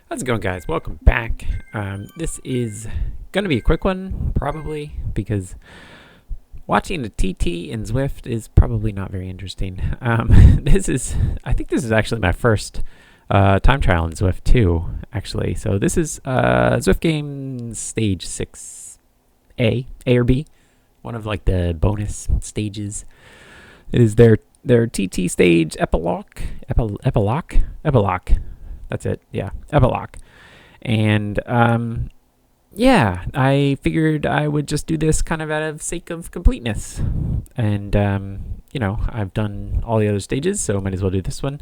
How's it going, guys? Welcome back. This is going to be a quick one, probably, because watching the TT in Zwift is probably not very interesting. I think this is actually my first time trial in Zwift too, actually. So this is Zwift game stage 6A, A or B, one of like the bonus stages. It is their TT stage Epiloch. Epiloch. That's it. Yeah, Epiloch. And yeah, I figured I would just do this kind of out of sake of completeness. And I've done all the other stages, so might as well do this one.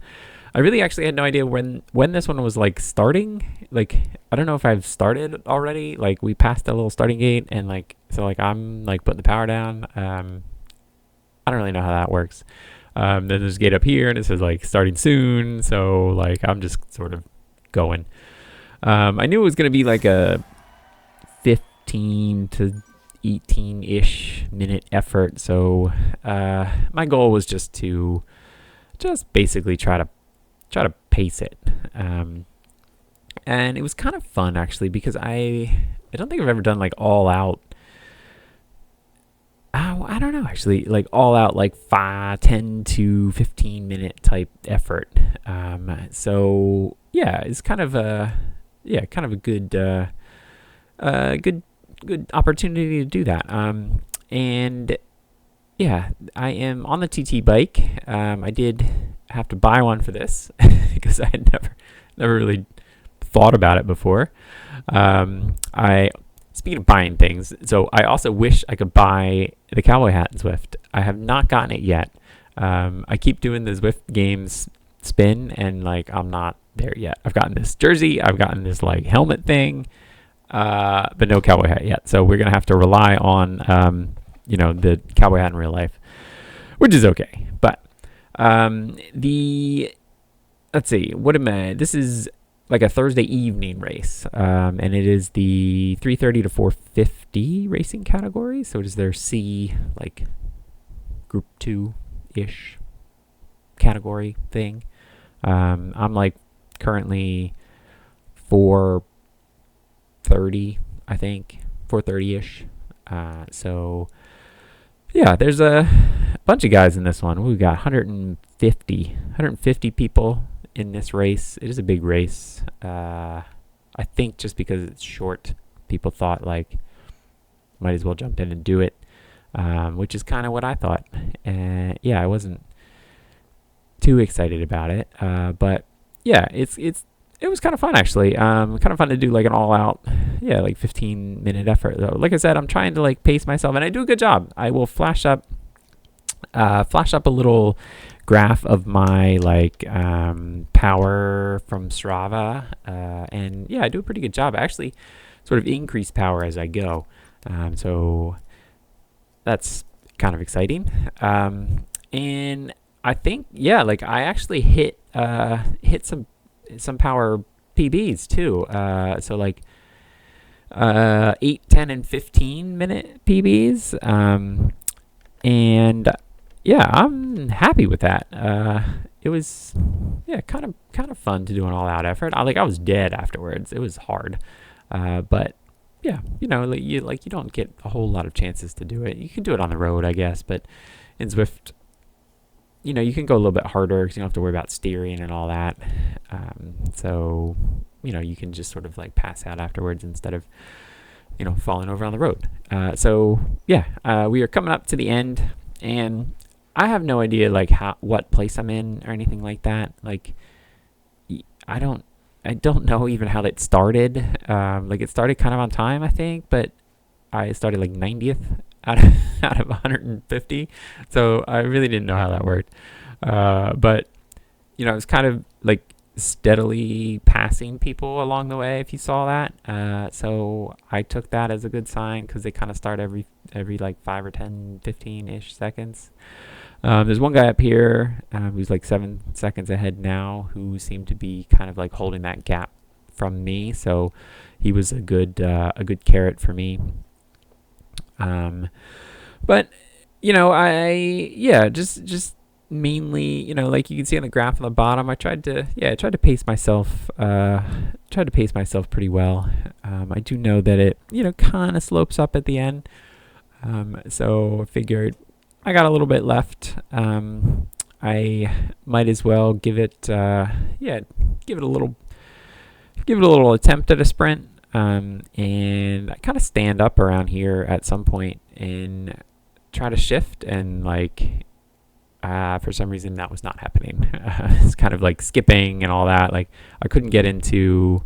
I really actually had no idea when this one was like starting. Like, I don't know if I've started already. Like, we passed a little starting gate, and I'm like putting the power down. I don't really know how that works. Then there's a gate up here, and it says like starting soon. So like I'm just sort of going. I knew it was gonna be like a 15 to 18-ish minute effort. So my goal was just to basically try to pace it. And it was kind of fun actually, because I don't think I've ever done like all out. I don't know actually, like all out like 10 to 15 minute type effort. So yeah, it's kind of a good good opportunity to do that. And yeah, I am on the TT bike. I did have to buy one for this because I had never really thought about it before. Speaking of buying things, so I also wish I could buy the cowboy hat in Zwift. I have not gotten it yet. I keep doing the Zwift games spin, and like I'm not there yet. I've gotten this jersey, I've gotten this like helmet thing, but no cowboy hat yet. So we're gonna have to rely on the cowboy hat in real life, which is okay. But let's see, this is like a Thursday evening race, and it is the 330 to 450 racing category. So it is their C, like group 2-ish category thing. I'm like currently 430, I think 430-ish. So yeah, there's a bunch of guys in this one. We've got 150 people in this race. It is a big race. I think just because it's short, people thought like might as well jump in and do it, which is kind of what I thought. Yeah, I wasn't too excited about it, but yeah, it was kind of fun actually. Kind of fun to do like an all-out, like 15-minute effort. Though, like I said, I'm trying to like pace myself, and I do a good job. I will flash up a little graph of my like power from Strava, and yeah, I do a pretty good job. I actually sort of increase power as I go, so that's kind of exciting. And I think like I actually hit some power PBs too. So like 8, 10, and 15-minute PBs, and yeah, I'm happy with that. It was kind of fun to do an all-out effort. I was dead afterwards. It was hard, but yeah, you don't get a whole lot of chances to do it. You can do it on the road, I guess, but in Zwift, you can go a little bit harder because you don't have to worry about steering and all that. So you can just sort of like pass out afterwards instead of falling over on the road. So yeah, we are coming up to the end, and I have no idea like what place I'm in or anything like that. Like I don't know even how it started. Like it started kind of on time, I think, but I started like 90th out of 150. So I really didn't know how that worked. But it's kind of like steadily passing people along the way, if you saw that. So I took that as a good sign, because they kind of start every like 5 or 10, 15-ish seconds. There's one guy up here who's like 7 seconds ahead now, who seemed to be kind of like holding that gap from me. So he was a good carrot for me. But I just mainly, like you can see on the graph on the bottom, I tried to pace myself, pretty well. I do know that it, kind of slopes up at the end. So I figured I got a little bit left. I might as well give it a little attempt at a sprint. And I kind of stand up around here at some point and try to shift, and for some reason that was not happening. It's kind of like skipping and all that. Like I couldn't get into,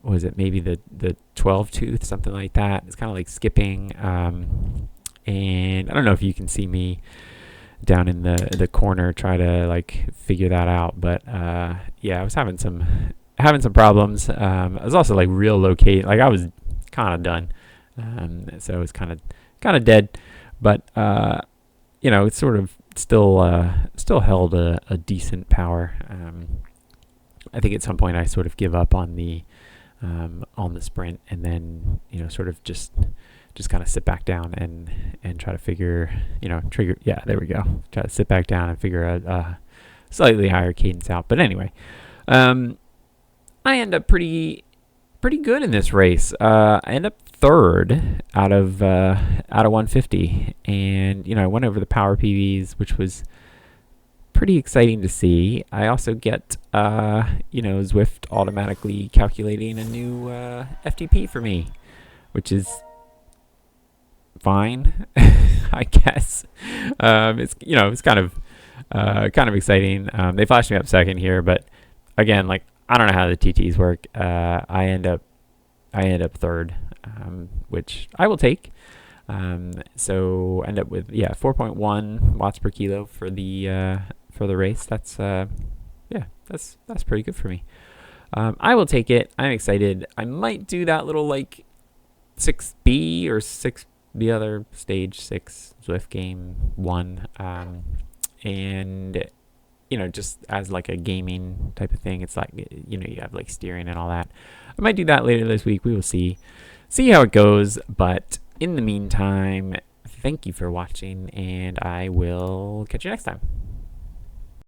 what was it, maybe the 12 tooth, something like that. It's kind of like skipping. And I don't know if you can see me down in the corner try to figure that out, but I was having some problems. I was also real low-key. I was kind of done. So it was kind of dead, but it's sort of still held a decent power. I think at some point I sort of give up on the sprint, and then sort of just kind of sit back down and try to figure, trigger. Yeah, there we go. Try to sit back down and figure a slightly higher cadence out. But anyway, I end up pretty good in this race. I end up third out of 150, and I went over the power PVs, which was pretty exciting to see. I also get Zwift automatically calculating a new FTP for me, which is fine, I guess. It's kind of exciting. They flashed me up second here, but again, I don't know how the TTs work. I end up third, which I will take. So end up with 4.1 watts per kilo for the race. That's pretty good for me. I will take it. I'm excited. I might do that little 6B or 6, the other stage 6 Zwift game 1, and just as a gaming type of thing. It's you have steering and all that. I might do that later this week. We will see how it goes. But in the meantime, thank you for watching, and I will catch you next time.